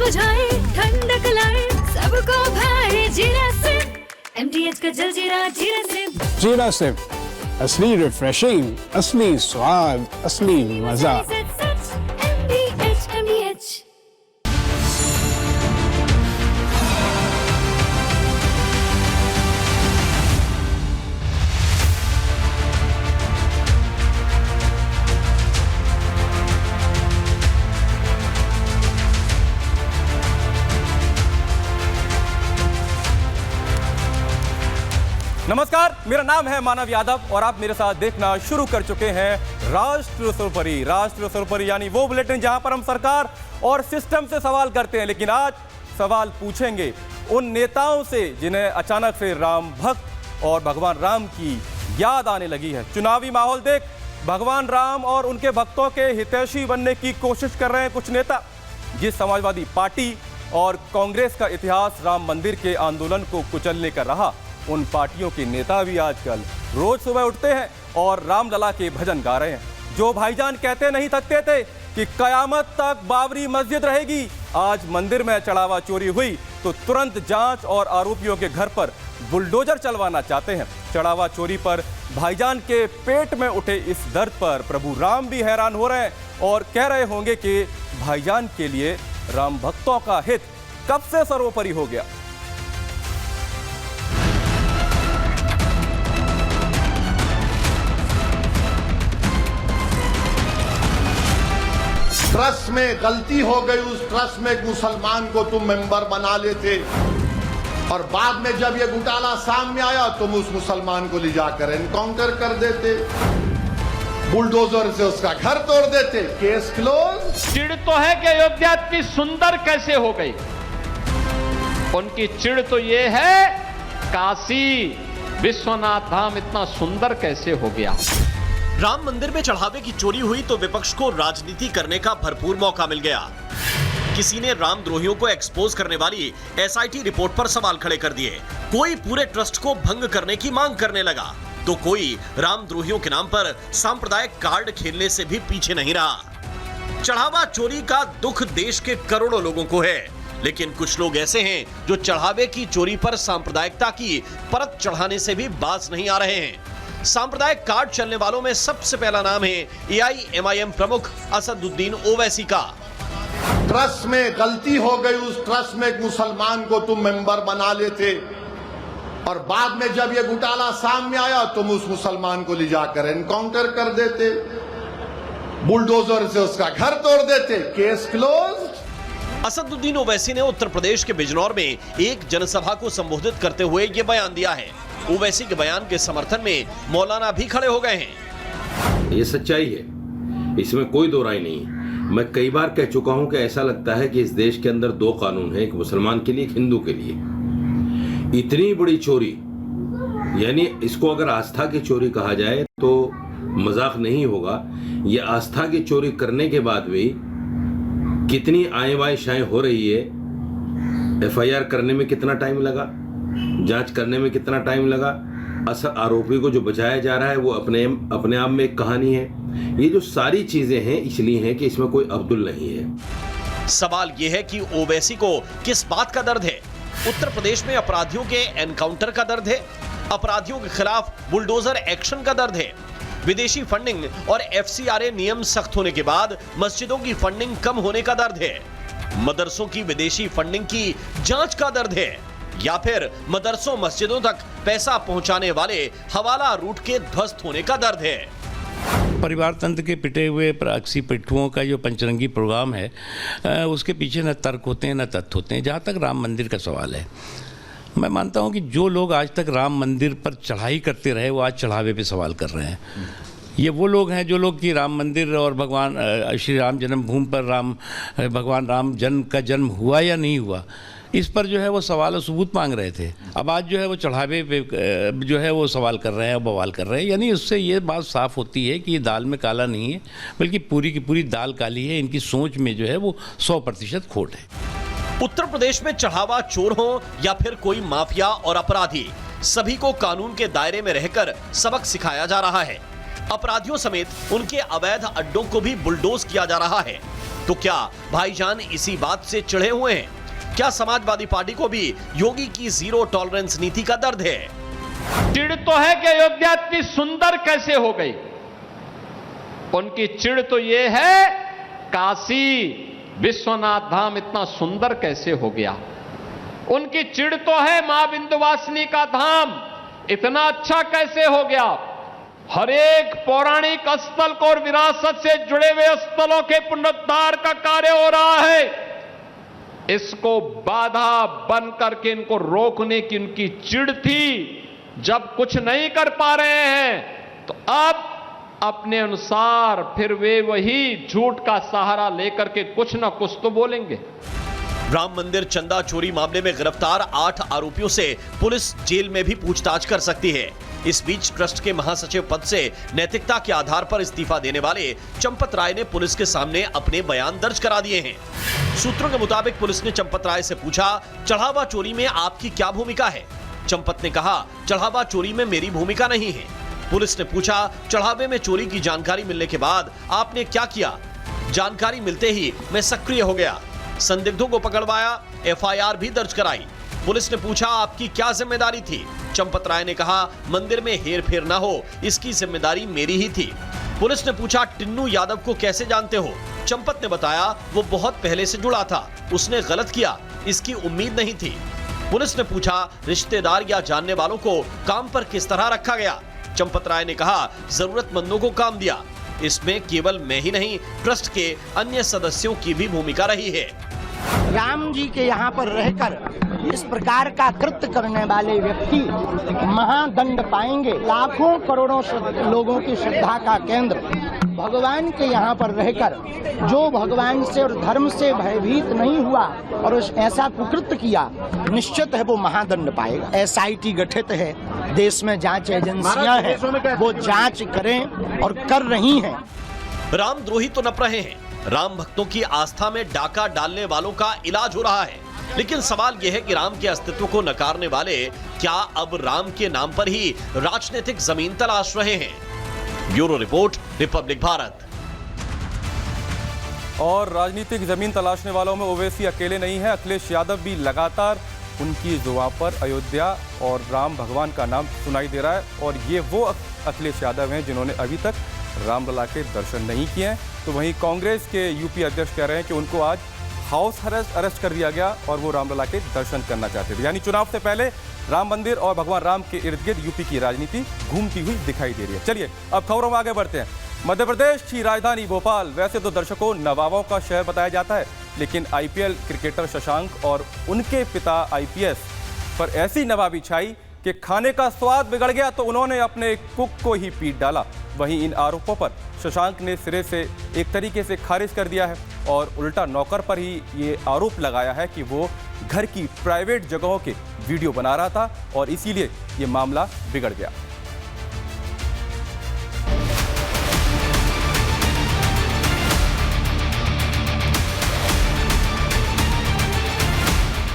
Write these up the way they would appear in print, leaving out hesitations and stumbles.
बुझाए, ठंडक लाए, सबको भाए जीरा सिप। MTH का जलजीरा जीरा सिप। जीरा सिप, असली रिफ्रेशिंग, असली स्वाद, असली मजा। MTH। नमस्कार, मेरा नाम है मानव यादव और आप मेरे साथ देखना शुरू कर चुके हैं राष्ट्र सर्वोपरि। राष्ट्र सर्वोपरि यानी वो बुलेटिन जहां पर हम सरकार और सिस्टम से सवाल करते हैं, लेकिन आज सवाल पूछेंगे उन नेताओं से जिन्हें अचानक से राम भक्त और भगवान राम की याद आने लगी है। चुनावी माहौल देख भगवान राम और उनके भक्तों के हितैषी बनने की कोशिश कर रहे हैं कुछ नेता। जिस समाजवादी पार्टी और कांग्रेस का इतिहास राम मंदिर के आंदोलन को कुचलने का रहा, उन पार्टियों के नेता भी आजकल रोज सुबह उठते हैं और रामलला के भजन गा रहे हैं। जो भाईजान कहते नहीं थकते थे कि कयामत तक बाबरी मस्जिद रहेगी, आज मंदिर में चढ़ावा चोरी हुई तो तुरंत जांच और आरोपियों के घर पर बुलडोजर चलवाना चाहते हैं। चढ़ावा चोरी पर भाईजान के पेट में उठे इस दर्द पर प्रभु राम भी हैरान हो रहे हैं और कह रहे होंगे कि भाईजान के लिए राम भक्तों का हित कब से सर्वोपरि हो गया। ट्रस्ट में गलती हो गई, उस ट्रस्ट में एक मुसलमान को तुम मेंबर बना लेते और बाद में जब ये घोटाला सामने आया तुम उस मुसलमान को ले जाकर एनकाउंटर कर देते, बुलडोजर से उसका घर तोड़ देते, केस क्लोज। चिड़ तो है कि अयोध्या इतनी सुंदर कैसे हो गई, उनकी चिड़ तो ये है काशी विश्वनाथ धाम इतना सुंदर कैसे हो गया। राम मंदिर में चढ़ावे की चोरी हुई तो विपक्ष को राजनीति करने का भरपूर मौका मिल गया। किसी ने रामद्रोहियों को एक्सपोज करने वाली SIT रिपोर्ट पर सवाल खड़े कर दिए, कोई पूरे ट्रस्ट को भंग करने की मांग करने लगा, तो कोई रामद्रोहियों के नाम पर सांप्रदायिक कार्ड खेलने से भी पीछे नहीं रहा। चढ़ावा चोरी का दुख देश के करोड़ों लोगों को है, लेकिन कुछ लोग ऐसे हैं जो चढ़ावे की चोरी पर सांप्रदायिकता की परत चढ़ाने से भी बाज नहीं आ रहे हैं। सांप्रदायिक कार्ड चलने वालों में सबसे पहला नाम है AIMIM प्रमुख असदुद्दीन ओवैसी का। ट्रस्ट में गलती हो गई, उस ट्रस्ट में एक मुसलमान को तुम मेंबर बना लेते और बाद में जब ये घोटाला सामने आया तुम उस मुसलमान को ले जाकर एनकाउंटर कर देते, बुलडोजर से उसका घर तोड़ देते, केस क्लोज। असदुद्दीन ओवैसी ने उत्तर प्रदेश के बिजनौर में एक जनसभा को संबोधित करते हुए ये बयान दिया है। ओवैसी के बयान के समर्थन में मौलाना भी खड़े हो गए हैं। ये सच्चाई है, इसमें कोई दो राय नहीं। मैं कई बार कह चुका हूं कि ऐसा लगता है कि इस देश के अंदर दो कानून हैं, एक मुसलमान के लिए, एक हिंदू के लिए। इतनी बड़ी चोरी, यानी इसको अगर आस्था की चोरी कहा जाए तो मजाक नहीं होगा। ये आस्था की चोरी करने के बाद भी कितनी आए बाएं शाएं हो रही है। FIR करने में कितना टाइम लगा, जांच करने में कितना टाइम लगा, असल आरोपी को जो बचाया जा रहा है वो अपने आप में एक कहानी है। ये जो सारी चीजें हैं इसलिए हैं कि इसमें कोई अब्दुल नहीं है। सवाल ये है कि ओवैसी को किस बात का दर्द है। उत्तर प्रदेश में अपराधियों के एनकाउंटर का दर्द है, अपराधियों के खिलाफ बुलडोजर एक्शन का दर्द है, विदेशी फंडिंग और FCRA नियम सख्त होने के बाद मस्जिदों की फंडिंग कम होने का दर्द है, मदरसों की विदेशी फंडिंग की जांच का दर्द है, या फिर मदरसों मस्जिदों तक पैसा पहुंचाने वाले हवाला रूट के ध्वस्त होने का दर्द है। परिवार तंत्र के पिटे हुए प्राक्सी पिट्ठुओं का जो पंचरंगी प्रोग्राम है, उसके पीछे न तर्क होते हैं न तथ्य होते हैं। जहाँ तक राम मंदिर का सवाल है, मैं मानता हूँ कि जो लोग आज तक राम मंदिर पर चढ़ाई करते रहे वो आज चढ़ावे पे सवाल कर रहे हैं। ये वो लोग हैं जो लोग कि राम मंदिर और भगवान श्री राम जन्मभूमि पर भगवान राम का जन्म हुआ या नहीं हुआ, इस पर जो है वो सवाल और सबूत मांग रहे थे। अब आज जो है वो चढ़ावे पे जो है वो सवाल कर रहे हैं और बवाल कर रहे हैं। यानी उससे ये बात साफ़ होती है कि ये दाल में काला नहीं है, बल्कि पूरी की पूरी दाल काली है। इनकी सोच में जो है वो 100% खोट है। उत्तर प्रदेश में चढ़ावा चोर हो या फिर कोई माफिया और अपराधी, सभी को कानून के दायरे में रहकर सबक सिखाया जा रहा है। अपराधियों समेत उनके अवैध अड्डों को भी बुलडोज किया जा रहा है। तो क्या भाईजान इसी बात से चिढ़े हुए हैं? क्या समाजवादी पार्टी को भी योगी की जीरो टॉलरेंस नीति का दर्द है? चिढ़ तो है कि अयोध्या इतनी सुंदर कैसे हो गई। उनकी चिढ़ तो यह है काशी विश्वनाथ धाम इतना सुंदर कैसे हो गया। उनकी चिढ़ तो है मां विंध्यवासिनी का धाम इतना अच्छा कैसे हो गया। हर एक पौराणिक स्थल को और विरासत से जुड़े हुए स्थलों के पुनरुद्धार का कार्य हो रहा है। इसको बाधा बन करके इनको रोकने की उनकी चिढ़ थी। जब कुछ नहीं कर पा रहे हैं तो अब अपने अनुसार फिर वे वही झूठ का सहारा लेकर के कुछ ना कुछ तो बोलेंगे। राम मंदिर चंदा चोरी मामले में गिरफ्तार 8 आरोपियों से पुलिस जेल में भी पूछताछ कर सकती है। इस बीच ट्रस्ट के महासचिव पद से नैतिकता के आधार पर इस्तीफा देने वाले चंपत राय ने पुलिस के सामने अपने बयान दर्ज करा दिए हैं। सूत्रों के मुताबिक पुलिस ने चंपत राय से पूछा, चढ़ावा चोरी में आपकी क्या भूमिका है? चंपत ने कहा, चढ़ावा चोरी में मेरी भूमिका नहीं है। पुलिस ने पूछा, चढ़ावे में चोरी की जानकारी मिलने के बाद आपने क्या किया? जानकारी मिलते ही मैं सक्रिय हो गया, संदिग्धों को पकड़वाया, एफआईआर भी दर्ज कराई। पुलिस ने पूछा, आपकी क्या जिम्मेदारी थी? चंपत राय ने कहा, मंदिर में हेरफेर ना हो इसकी जिम्मेदारी मेरी ही थी। पुलिस ने पूछा, टिन्नू यादव को कैसे जानते हो? चंपत ने बताया, वो बहुत पहले से जुड़ा था, उसने गलत किया, इसकी उम्मीद नहीं थी। पुलिस ने पूछा, रिश्तेदार या जानने वालों को काम पर किस तरह रखा गया? चंपत राय ने कहा, जरूरतमंदों को काम दिया। इसमें केवल मैं ही नहीं, ट्रस्ट के अन्य सदस्यों की भी भूमिका रही है। राम जी के यहाँ पर रहकर इस प्रकार का कृत्य करने वाले व्यक्ति महादंड पाएंगे। लाखों करोड़ों लोगों की श्रद्धा का केंद्र भगवान के यहाँ पर रहकर जो भगवान से और धर्म से भयभीत नहीं हुआ और ऐसा कुकृत्य किया, निश्चित है वो महादंड पाएगा। एसआईटी गठित है, देश में जांच एजेंसियां हैं, वो जांच करें और कर रही हैं। रामद्रोही तो नप रहे हैं, राम भक्तों की आस्था में डाका डालने वालों का इलाज हो रहा है, लेकिन सवाल यह है कि राम के अस्तित्व को नकारने वाले क्या अब राम के नाम पर ही राजनीतिक जमीन तलाश रहे हैं? Bureau report, Republic Bharat. और राजनीतिक जमीन तलाशने वालों में ओवैसी अकेले नहीं है, अखिलेश यादव भी लगातार उनकी जुबान पर अयोध्या और राम भगवान का नाम सुनाई दे रहा है। और ये वो अखिलेश यादव हैं जिन्होंने अभी तक रामलला के दर्शन नहीं किए हैं। तो वहीं कांग्रेस के यूपी अध्यक्ष कह रहे हैं कि उनको आज हाउस अरेस्ट कर दिया गया और वो रामलला के दर्शन करना चाहते थे। यानी चुनाव से पहले राम मंदिर और भगवान राम के इर्द गिर्द यूपी की राजनीति घूमती हुई दिखाई दे रही है। चलिए अब खबरों में आगे बढ़ते हैं। मध्य प्रदेश की राजधानी भोपाल वैसे तो दर्शकों नवाबों का शहर बताया जाता है, लेकिन आईपीएल क्रिकेटर शशांक और उनके पिता आईपीएस पर ऐसी नवाबी छाई कि खाने का स्वाद बिगड़ गया तो उन्होंने अपने कुक को ही पीट डाला। वहीं इन आरोपों पर शशांक ने सिरे से एक तरीके से खारिज कर दिया है और उल्टा नौकर पर ही ये आरोप लगाया है कि वो घर की प्राइवेट जगहों के वीडियो बना रहा था और इसीलिए ये मामला बिगड़ गया।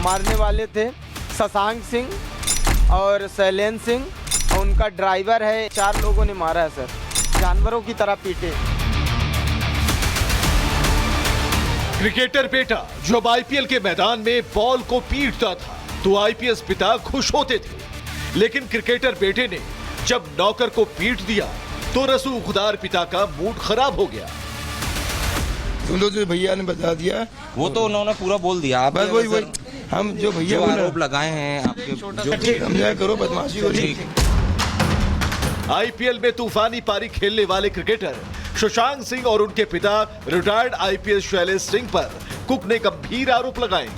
मारने वाले थे शशांक सिंह और शैलेंद्र सिंह और उनका ड्राइवर है। 4 लोगों ने मारा है सर, जानवरों की तरह पीटे। क्रिकेटर बेटा जब आईपीएल के मैदान में बॉल को पीटता था तो आईपीएस पिता खुश होते थे, लेकिन क्रिकेटर बेटे ने जब नौकर को पीट दिया तो रसूखदार पिता का मूड खराब हो गया। तुम लोग जो भैया ने बता दिया वो तो उन्होंने पूरा बोल दिया। आप वही हम जो भैया आरोप लगाए हैं आपके जो समझा करो, बदमाशी हो रही। आईपीएल में तूफानी पारी खेलने वाले क्रिकेटर शशांक सिंह और उनके पिता रिटायर्ड आईपीएस शैलेंद्र सिंह पर कुक ने गंभीर आरोप लगाए।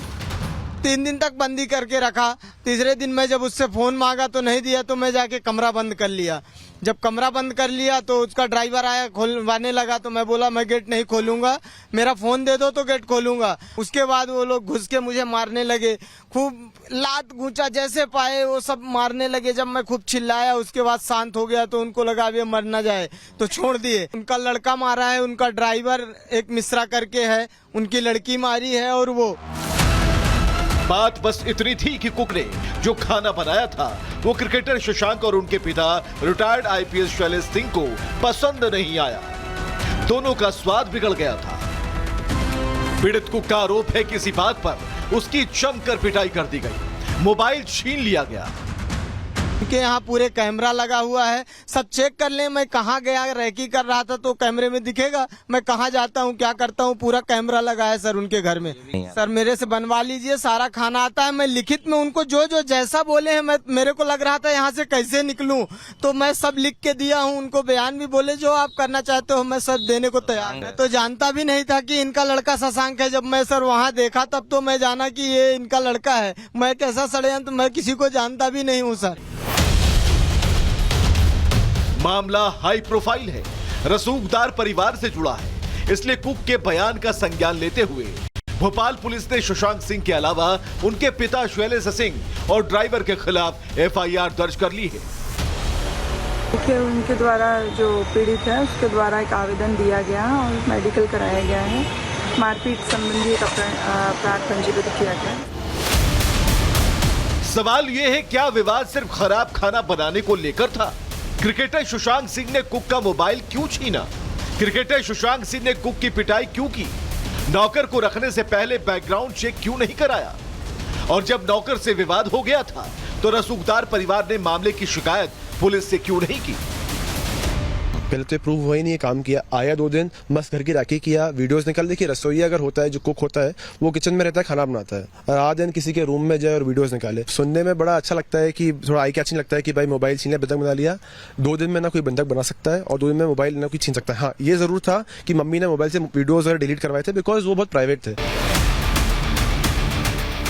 3 दिन तक बंदी करके रखा। तीसरे दिन मैं जब उससे फोन मांगा तो नहीं दिया, तो मैं जाके कमरा बंद कर लिया। जब कमरा बंद कर लिया तो उसका ड्राइवर आया, खोलवाने लगा, तो मैं बोला मैं गेट नहीं खोलूंगा, मेरा फोन दे दो तो गेट खोलूंगा। उसके बाद वो लोग घुस के मुझे मारने लगे, खूब लात घूंचा जैसे पाए वो सब मारने लगे। जब मैं खूब चिल्लाया उसके बाद शांत हो गया तो उनको लगा अब मर न जाए तो छोड़ दिए। उनका लड़का मारा है, उनका ड्राइवर एक मिश्रा करके है, उनकी लड़की मारी है। और वो बात बस इतनी थी कि कुक ने जो खाना बनाया था वो क्रिकेटर शशांक और उनके पिता रिटायर्ड आईपीएस शैलेंद्र सिंह को पसंद नहीं आया। दोनों का स्वाद बिगड़ गया था। पीड़ित कुक का आरोप है कि इसी बात पर उसकी जमकर पिटाई कर दी गई, मोबाइल छीन लिया गया। के यहाँ पूरे कैमरा लगा हुआ है, सब चेक कर लें। मैं कहाँ गया रैकी कर रहा था तो कैमरे में दिखेगा, मैं कहाँ जाता हूँ क्या करता हूँ, पूरा कैमरा लगा है सर उनके घर में। सर मेरे से बनवा लीजिए, सारा खाना आता है। मैं लिखित में उनको जो जो जैसा बोले हैं, मेरे को लग रहा था यहाँ से कैसे निकलूं, तो मैं सब लिख के दिया हूँ उनको। बयान भी बोले जो आप करना चाहते हो मैं सब देने को तैयार। मैं तो जानता भी नहीं था कि इनका लड़का शशांक है। जब मैं सर वहाँ देखा तब तो मैं जाना कि ये इनका लड़का है। मैं कैसा षड्यंत्र, मैं किसी को जानता भी नहीं हूँ सर। मामला हाई प्रोफाइल है, रसूखदार परिवार से जुड़ा है, इसलिए कुक के बयान का संज्ञान लेते हुए भोपाल पुलिस ने शशांक सिंह के अलावा उनके पिता शैलेश सिंह और ड्राइवर के खिलाफ एफआईआर दर्ज कर ली है। उनके द्वारा जो पीड़ित है उसके द्वारा एक आवेदन दिया गया और मेडिकल कराया गया है। मारपीट संबंधी अपराध पंजीबद्ध किया गया। सवाल यह है, क्या विवाद सिर्फ खराब खाना बनाने को लेकर था? क्रिकेटर शशांक सिंह ने कुक का मोबाइल क्यों छीना? क्रिकेटर शशांक सिंह ने कुक की पिटाई क्यों की? नौकर को रखने से पहले बैकग्राउंड चेक क्यों नहीं कराया? और जब नौकर से विवाद हो गया था तो रसूखदार परिवार ने मामले की शिकायत पुलिस से क्यों नहीं की? पहले तो प्रूव हुआ ही नहीं, काम किया, आया 2 दिन बस घर की राखी किया, वीडियोस निकल। देखिए रसोईया अगर होता है, जो कुक होता है वो किचन में रहता है, खाना बनाता है, और आधा दिन किसी के रूम में जाए और वीडियोस निकाले। सुनने में बड़ा अच्छा लगता है कि थोड़ा आई कैचिंग लगता है कि भाई मोबाइल छीन लिया, बंधक बना लिया। 2 दिन में ना कोई बंधक बना सकता है और 2 दिन में मोबाइल ना कोई छीन सकता है। हाँ ये जरूर था कि मम्मी ने मोबाइल से वीडियोज और डिलीट करवाए थे, बिकॉज वो बहुत प्राइवेट थे।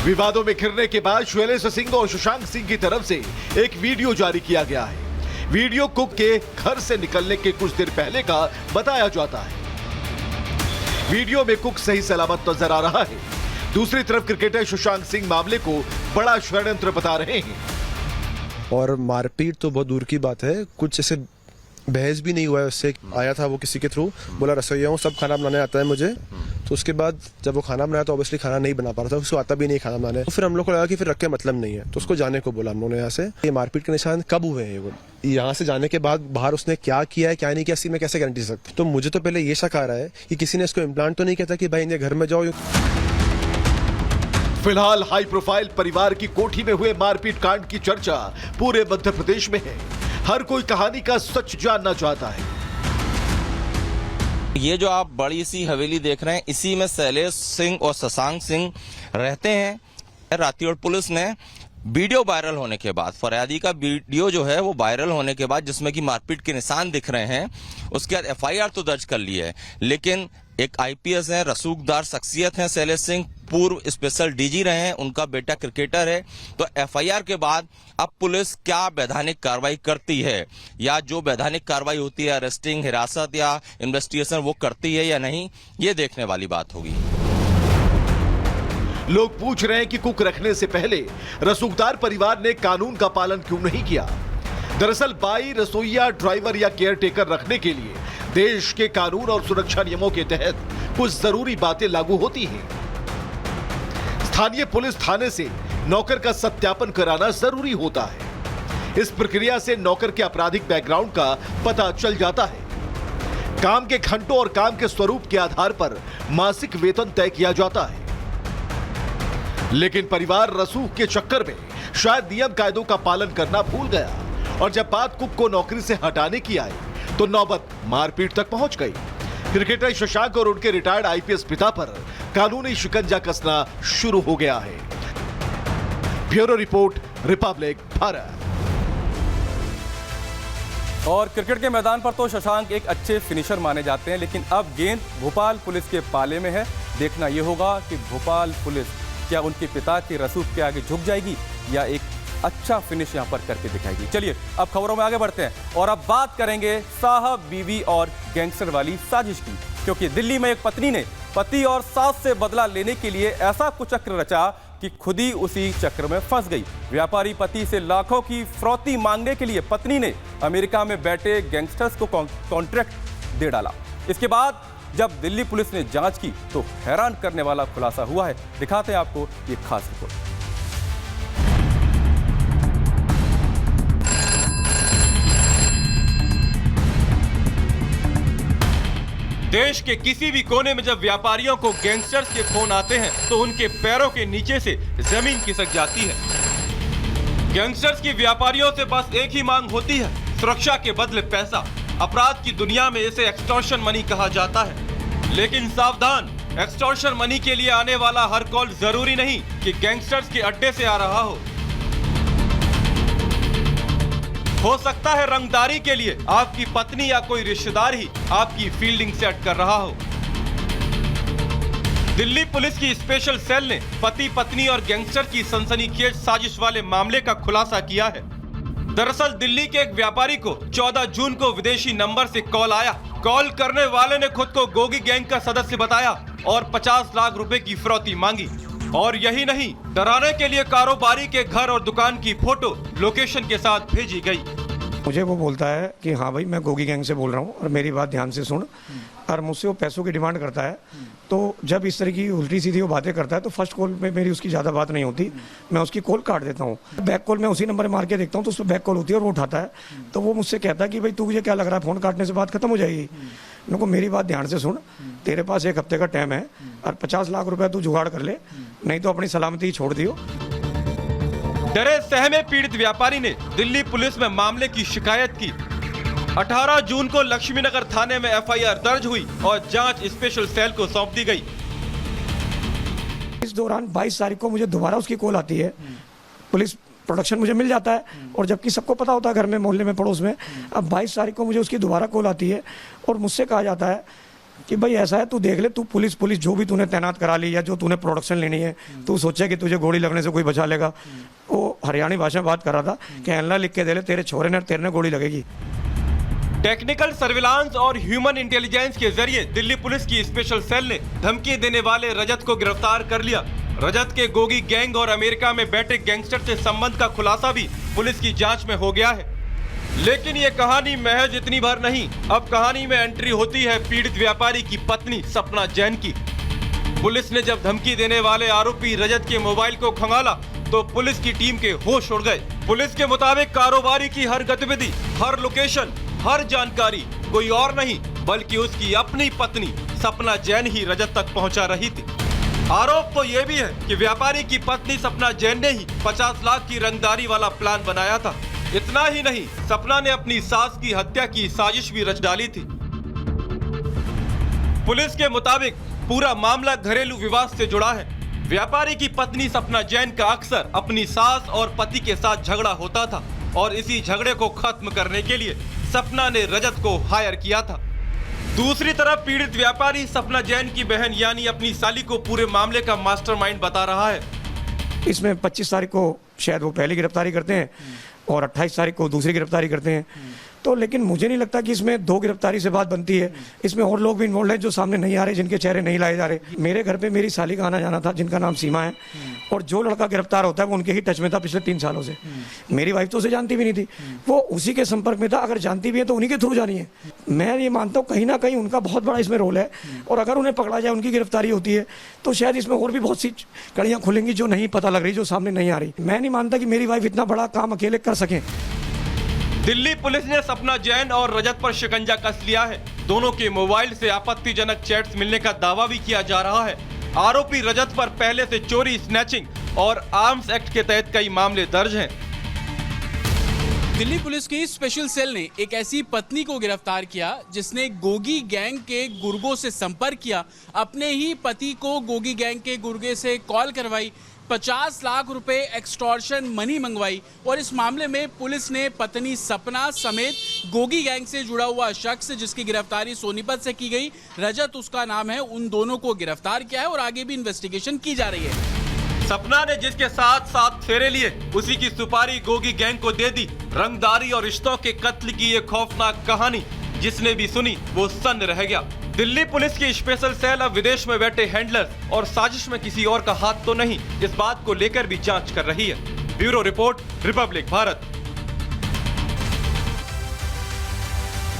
विवादों में घिरने के बाद शैलेश सिंह और शशांक सिंह की तरफ से एक वीडियो जारी किया गया है। वीडियो कुक के घर से निकलने के कुछ देर पहले का बताया जाता है। वीडियो में कुक सही सलामत नजर आ रहा है। दूसरी तरफ क्रिकेटर शशांक सिंह मामले को बड़ा षड्यंत्र बता रहे हैं। और मारपीट तो बहुत दूर की बात है, कुछ ऐसे बहस भी नहीं हुआ है उससे। आया था वो किसी के थ्रू, बोला रसोइया हूँ, सब खाना बनाने आता है मुझे। तो उसके बाद जब वो खाना बनाया तो ऑब्वियसली खाना नहीं बना पा रहा था, उसको आता भी नहीं खाना बनाने। तो फिर हम लोग को लगा कि फिर रख के मतलब नहीं है, तो उसको जाने को बोला हम लोगों ने यहाँ से। ये मारपीट के निशान कब हुए हैं? वो यहाँ से जाने के बाद बाहर उसने क्या किया है क्या नहीं किया, मैं कैसे गारंटी सकता? तो मुझे तो पहले ये शक आ रहा है कि किसी ने इसको इम्प्लांट तो नहीं कहता कि भाई इन्हें घर में जाओ। फिलहाल हाई प्रोफाइल परिवार की कोठी में हुए मारपीट कांड की चर्चा पूरे मध्य प्रदेश में है। हर कोई कहानी का सच जानना चाहता है। ये जो आप बड़ी सी हवेली देख रहे हैं, इसी में शैलेश सिंह और शशांक सिंह रहते हैं। रातियोड़ पुलिस ने वीडियो वायरल होने के बाद, फरियादी का वीडियो जो है वो वायरल होने के बाद, जिसमें कि मारपीट के निशान दिख रहे हैं, उसके बाद एफआईआर तो दर्ज कर ली है। लेकिन एक आईपीएस है, रसूखदार शख्सियत है शैलेश सिंह, पूर्व स्पेशल डीजी रहे हैं, उनका बेटा क्रिकेटर है। तो एफआईआर के बाद अब पुलिस क्या वैधानिक कार्रवाई करती है, या जो वैधानिक कार्रवाई होती है अरेस्टिंग, हिरासत या इन्वेस्टिगेशन, वो करती है या नहीं, ये देखने वाली बात होगी। लोग पूछ रहे हैं कि कुक रखने से पहले रसूखदार परिवार ने कानून का पालन क्यों नहीं किया। दरअसल बाई, रसोइया, ड्राइवर या केयरटेकर रखने के लिए देश के कानून और सुरक्षा नियमों के तहत कुछ जरूरी बातें लागू होती हैं। स्थानीय पुलिस थाने से नौकर का सत्यापन कराना जरूरी होता है। इस प्रक्रिया से नौकर के आपराधिक बैकग्राउंड का पता चल जाता है। काम के घंटों और काम के स्वरूप के आधार पर मासिक वेतन तय किया जाता है। लेकिन परिवार रसूख के चक्कर में शायद नियम कायदों का पालन करना भूल गया, और जब बात कुक को नौकरी से हटाने की आई तो नौबत मारपीट तक पहुंच गई। क्रिकेटर शशांक और उनके रिटायर्ड आईपीएस पिता पर कानूनी शिकंजा कसना शुरू हो गया है। Bureau report, Republic Bharat. और क्रिकेट के मैदान पर तो शशांक एक अच्छे फिनिशर माने जाते हैं, लेकिन अब गेंद भोपाल पुलिस के पाले में है। देखना यह होगा कि भोपाल पुलिस क्या उनके पिता के रसूख के आगे झुक जाएगी या एक अच्छा फिनिश यहां पर करके दिखाएगी। चलिए अब खबरों में आगे बढ़ते हैं और अब बात करेंगे साहब बीवी और गैंगस्टर वाली साजिश की, क्योंकि दिल्ली में एक पत्नी ने पति और सास से बदला लेने के लिए ऐसा कुचक्र रचा कि खुद ही उसी चक्र में फंस गई। व्यापारी पति से लाखों की फिरौती मांगने के लिए पत्नी ने अमेरिका में बैठे गैंगस्टर्स को कॉन्ट्रैक्ट दे डाला। इसके बाद जब दिल्ली पुलिस ने जांच की तो हैरान करने वाला खुलासा हुआ है। दिखाते हैं आपको ये खास रिपोर्ट। देश के किसी भी कोने में जब व्यापारियों को गैंगस्टर्स के फोन आते हैं तो उनके पैरों के नीचे से जमीन खिसक जाती है। गैंगस्टर्स की व्यापारियों से बस एक ही मांग होती है, सुरक्षा के बदले पैसा। अपराध की दुनिया में इसे एक्सटॉर्शन मनी कहा जाता है। लेकिन सावधान, एक्सटॉर्शन मनी के लिए आने वाला हर कॉल जरूरी नहीं कि गैंगस्टर्स के अड्डे से आ रहा हो सकता है रंगदारी के लिए आपकी पत्नी या कोई रिश्तेदार ही आपकी फील्डिंग सेट कर रहा हो। दिल्ली पुलिस की स्पेशल सेल ने पति पत्नी और गैंगस्टर की सनसनीखेज साजिश वाले मामले का खुलासा किया है। दरअसल दिल्ली के एक व्यापारी को 14 जून को विदेशी नंबर से कॉल आया। कॉल करने वाले ने खुद को गोगी गैंग का सदस्य बताया और 50 लाख रुपए की फिरौती मांगी। और यही नहीं, डराने के लिए कारोबारी के घर और दुकान की फोटो लोकेशन के साथ भेजी गई। मुझे वो बोलता है कि हाँ भाई मैं गोगी गैंग से बोल रहा हूँ और मेरी बात ध्यान से सुन, और मुझसे वो पैसों की डिमांड करता है। तो जब इस तरह की उल्टी सीधी वो बातें करता है तो फर्स्ट कॉल में मेरी उसकी ज़्यादा बात नहीं होती, मैं उसकी कॉल काट देता हूँ। बैक कॉल मैं उसी नंबर मार के देखता हूँ तो उस पर बैक कॉल होती है और वो उठाता है। तो वो मुझसे कहता है कि भाई तुझे क्या लग रहा है फ़ोन काटने से बात खत्म हो जाएगी। उनको मेरी बात ध्यान से सुन, तेरे पास 1 हफ्ते का टाइम है और 50 लाख रुपए तू जुगाड़ कर ले, नहीं तो अपनी सलामती ही छोड़ दियो। डरे सहमे पीड़ित व्यापारी ने दिल्ली पुलिस में मामले की शिकायत की। 18 जून को लक्ष्मीनगर थाने में एफआईआर दर्ज हुई और जांच स्पेशल सेल को सौंप दी गई। इस दौरान 22 तारीख को मुझे दोबारा उसकी कॉल आती है। पुलिस प्रोडक्शन मुझे मिल जाता है और जबकि सबको पता होता है घर में, मोहल्ले में, पड़ोस में। अब 22 तारीख को मुझे उसकी दोबारा कॉल आती है और मुझसे कहा जाता है कि भाई ऐसा है, तू देख ले, तू पुलिस जो भी तूने तैनात करा ली या जो तूने प्रोडक्शन लेनी है, तू सोचे कि तुझे गोली लगने से कोई बचा लेगा। वो हरियाणी भाषा में बात कर रहा था कि अल्लाह लिख के दे ले, तेरे छोरे ने तेरे ने गोली लगेगी। टेक्निकल सर्विलांस और ह्यूमन इंटेलिजेंस के जरिए दिल्ली पुलिस की स्पेशल सेल ने धमकी देने वाले रजत को गिरफ्तार कर लिया। रजत के गोगी गैंग और अमेरिका में बैठे गैंगस्टर से संबंध का खुलासा भी पुलिस की जांच में हो गया है। लेकिन ये कहानी महज इतनी भर नहीं, अब कहानी में एंट्री होती है पीड़ित व्यापारी की पत्नी सपना जैन की। पुलिस ने जब धमकी देने वाले आरोपी रजत के मोबाइल को खंगाला तो पुलिस की टीम के होश उड़ गए। पुलिस के मुताबिक कारोबारी की हर गतिविधि, हर लोकेशन, हर जानकारी कोई और नहीं बल्कि उसकी अपनी पत्नी सपना जैन ही रजत तक पहुंचा रही थी। आरोप तो ये भी है कि व्यापारी की पत्नी सपना जैन ने ही 50 लाख की रंगदारी वाला प्लान बनाया था। इतना ही नहीं, सपना ने अपनी सास की हत्या की साजिश भी रच डाली थी। पुलिस के मुताबिक पूरा मामला घरेलू विवाद से जुड़ा है। व्यापारी की पत्नी सपना जैन का अक्सर अपनी सास और पति के साथ झगड़ा होता था और इसी झगड़े को खत्म करने के लिए सपना ने रजत को हायर किया था। दूसरी तरफ पीड़ित व्यापारी सपना जैन की बहन यानी अपनी साली को पूरे मामले का मास्टरमाइंड बता रहा है। इसमें 25 तारीख को शायद वो पहली गिरफ्तारी करते हैं और 28 तारीख को दूसरी गिरफ्तारी करते हैं। तो लेकिन मुझे नहीं लगता कि इसमें 2 गिरफ्तारी से बात बनती है। इसमें और लोग भी इन्वॉल्व हैं जो सामने नहीं आ रहे, जिनके चेहरे नहीं लाए जा रहे। मेरे घर पे मेरी साली का आना जाना था जिनका नाम सीमा है, और जो लड़का गिरफ्तार होता है वो उनके ही टच में था पिछले 3 सालों से। मेरी वाइफ तो उसे जानती भी नहीं थी, वो उसी के संपर्क में था। अगर जानती भी है तो उन्हीं के थ्रू जानी है। मैं ये मानता हूँ कहीं ना कहीं उनका बहुत बड़ा इसमें रोल है, और अगर उन्हें पकड़ा जाए, उनकी गिरफ्तारी होती है तो शायद इसमें और भी बहुत सी कड़ियाँ खुलेंगी जो नहीं पता लग रही, जो सामने नहीं आ रही। मैं नहीं मानता कि मेरी वाइफ इतना बड़ा काम अकेले कर सकें। दिल्ली पुलिस ने सपना जैन और रजत पर शिकंजा कस लिया है। दोनों के मोबाइल से आपत्तिजनक चैट्स मिलने का दावा भी किया जा रहा है। आरोपी रजत पर पहले से चोरी, स्नैचिंग और आर्म्स एक्ट के तहत कई मामले दर्ज हैं। दिल्ली पुलिस की स्पेशल सेल ने एक ऐसी पत्नी को गिरफ्तार किया जिसने गोगी गैंग के गुर्गों से संपर्क किया, अपने ही पति को गोगी गैंग के गुर्गे से कॉल करवाई, 50 लाख रुपए एक्सटॉर्शन मनी मंगवाई, और इस मामले में पुलिस ने पत्नी सपना समेत गोगी गैंग से जुड़ा हुआ शख्स जिसकी गिरफ्तारी सोनीपत से की गई, रजत उसका नाम है, उन दोनों को गिरफ्तार किया है और आगे भी इन्वेस्टिगेशन की जा रही है। सपना ने जिसके साथ 7 फेरे लिए उसी की सुपारी गोगी गैंग को दे दी। रंगदारी और रिश्तों के कत्ल की ये खौफनाक कहानी जिसने भी सुनी वो सन्न रह गया। दिल्ली पुलिस की स्पेशल सेल अब विदेश में बैठे हैंडलर और साजिश में किसी और का हाथ तो नहीं, इस बात को लेकर भी जांच कर रही है। Bureau report, Republic Bharat.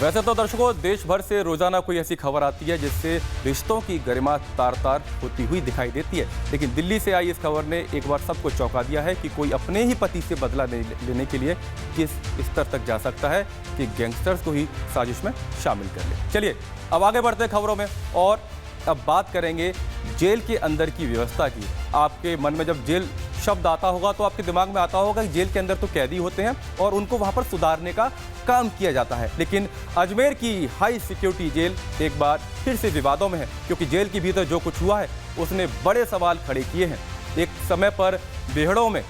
वैसे तो दर्शकों, देश भर से रोजाना कोई ऐसी खबर आती है जिससे रिश्तों की गरिमा तार-तार होती हुई दिखाई देती है, लेकिन दिल्ली से आई इस खबर ने एक बार सबको चौंका दिया है कि कोई अपने ही पति से बदला लेने के लिए किस स्तर तक जा सकता है कि गैंगस्टर्स को ही साजिश में शामिल कर ले। चलिए अब आगे बढ़ते हैं खबरों में, और अब बात करेंगे जेल के अंदर की व्यवस्था की। आपके मन में जब जेल शब्द आता होगा तो आपके दिमाग में आता होगा कि जेल के अंदर तो कैदी होते हैं और उनको वहां पर सुधारने का काम किया जाता है, लेकिन अजमेर की हाई सिक्योरिटी जेल एक बार फिर से विवादों में है, क्योंकि जेल के भीतर जो कुछ हुआ है उसने बड़े सवाल खड़े किए हैं। एक समय पर बेहड़ों में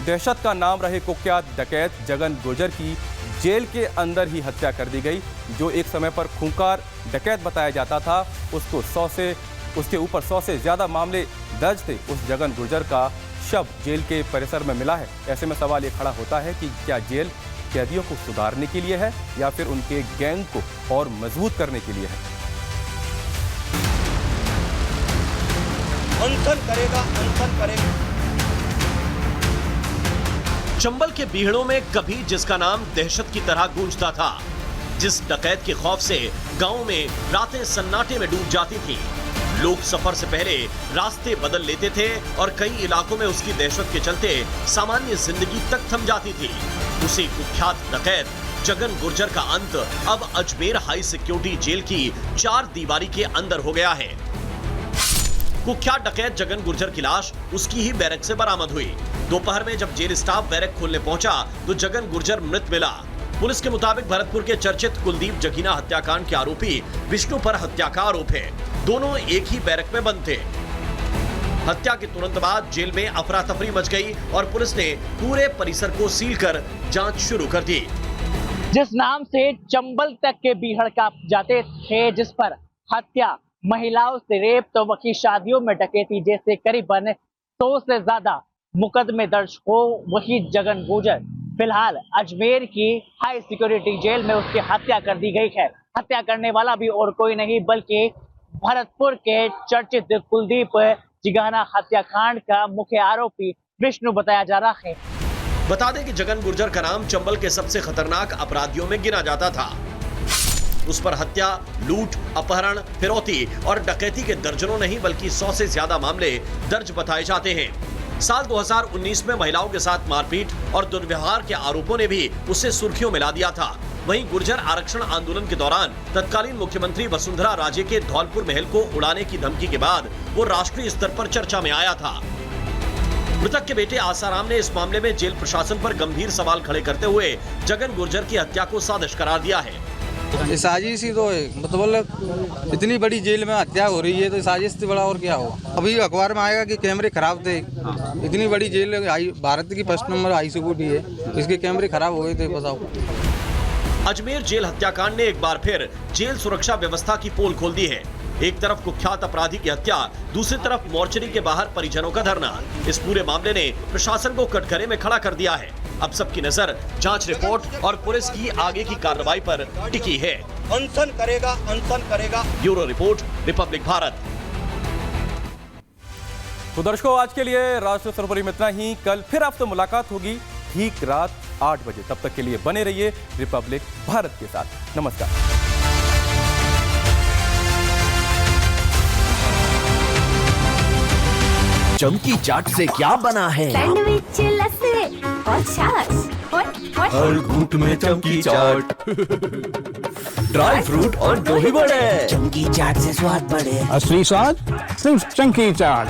दहशत का नाम रहे कुख्यात डकैत जगन गुर्जर की जेल के अंदर ही हत्या कर दी गई। जो एक समय पर खूंखार डकैत बताया जाता था, उसके ऊपर 100 से ज़्यादा मामले दर्ज थे। उस जगन गुर्जर का शव जेल के परिसर में मिला है। ऐसे में सवाल ये खड़ा होता है कि क्या जेल कैदियों को सुधारने के लिए है या फिर उनके गैंग को और मजबूत करने के लिए है? अनशन करेगा। चंबल के बीहड़ों में कभी जिसका नाम दहशत की तरह गूंजता था, जिस डकैत के खौफ से गांव में रातें सन्नाटे में डूब जाती थी, लोग सफर से पहले रास्ते बदल लेते थे और कई इलाकों में उसकी दहशत के चलते सामान्य जिंदगी तक थम जाती थी, उसी कुख्यात डकैत जगन गुर्जर का अंत अब अजमेर हाई सिक्योरिटी जेल की 4 दीवारी के अंदर हो गया है। कुख्यात डकैत जगन गुर्जर की लाश उसकी ही बैरक से बरामद हुई। दोपहर में जब जेल स्टाफ बैरक खोलने पहुंचा तो जगन गुर्जर मृत मिला। पुलिस के मुताबिक भरतपुर के चर्चित कुलदीप जगीना हत्याकांड के आरोपी विष्णु पर हत्या का आरोप है। दोनों एक ही बैरक में बंद थे। हत्या के तुरंत बाद जेल में अफरा तफरी मच गई और पुलिस ने पूरे परिसर को सील कर जांच शुरू कर दी। जिस नाम से चंबल तक के बीहड़ कांप जाते थे, जिस पर हत्या, महिलाओं से रेप तो वही शादियों में डकैती जैसे करीबन 100 से ज्यादा मुकदमे दर्ज हो, वही जगन गुर्जर फिलहाल अजमेर की हाई सिक्योरिटी जेल में उसकी हत्या कर दी गई है। हत्या करने वाला भी और कोई नहीं बल्कि भरतपुर के चर्चित कुलदीप जिगाना हत्याकांड का मुख्य आरोपी विष्णु बताया जा रहा है। बता दें कि जगन गुर्जर का नाम चंबल के सबसे खतरनाक अपराधियों में गिना जाता था। उस पर हत्या, लूट, अपहरण, फिरौती और डकैती के दर्जनों नहीं बल्कि 100 से ज्यादा मामले दर्ज बताए जाते हैं। साल 2019 में महिलाओं के साथ मारपीट और दुर्व्यवहार के आरोपों ने भी उसे सुर्खियों में ला दिया था। वहीं गुर्जर आरक्षण आंदोलन के दौरान तत्कालीन मुख्यमंत्री वसुंधरा राजे के धौलपुर महल को उड़ाने की धमकी के बाद वो राष्ट्रीय स्तर पर चर्चा में आया था। मृतक के बेटे आसाराम ने इस मामले में जेल प्रशासन पर गंभीर सवाल खड़े करते हुए जगन गुर्जर की हत्या को साजिश करार दिया है। साजिश ही तो है, मतलब इतनी बड़ी जेल में हत्या हो रही है तो साजिश से बड़ा और क्या हो। अभी अखबार में आएगा कि कैमरे खराब थे। इतनी बड़ी जेल भारत की 1st नंबर हाई सिक्योरिटी है, इसके कैमरे खराब हो गए थे, बताओ। अजमेर जेल हत्याकांड ने एक बार फिर जेल सुरक्षा व्यवस्था की पोल खोल दी है। एक तरफ कुख्यात अपराधी की हत्या, दूसरी तरफ मोर्चरी के बाहर परिजनों का धरना। इस पूरे मामले ने प्रशासन को कटघरे में खड़ा कर दिया है। अब सबकी नजर जांच रिपोर्ट और पुलिस की आगे की कार्रवाई पर टिकी है। अनशन करेगा। Bureau report, Republic Bharat. तो दर्शकों, आज के लिए राष्ट्रीय सर्वोपरि में इतना ही। कल फिर आपसे मुलाकात होगी ठीक रात 8 बजे। तब तक के लिए बने रहिए रिपब्लिक भारत के साथ। नमस्कार। चमकी चाट से क्या बना है? सैंडविच, लस्सी और छाछ और हर घूंट में चमकी चाट। ड्राई फ्रूट और दही बड़े। चमकी चाट से स्वाद बढ़े। असली स्वाद सिर्फ चमकी चाट।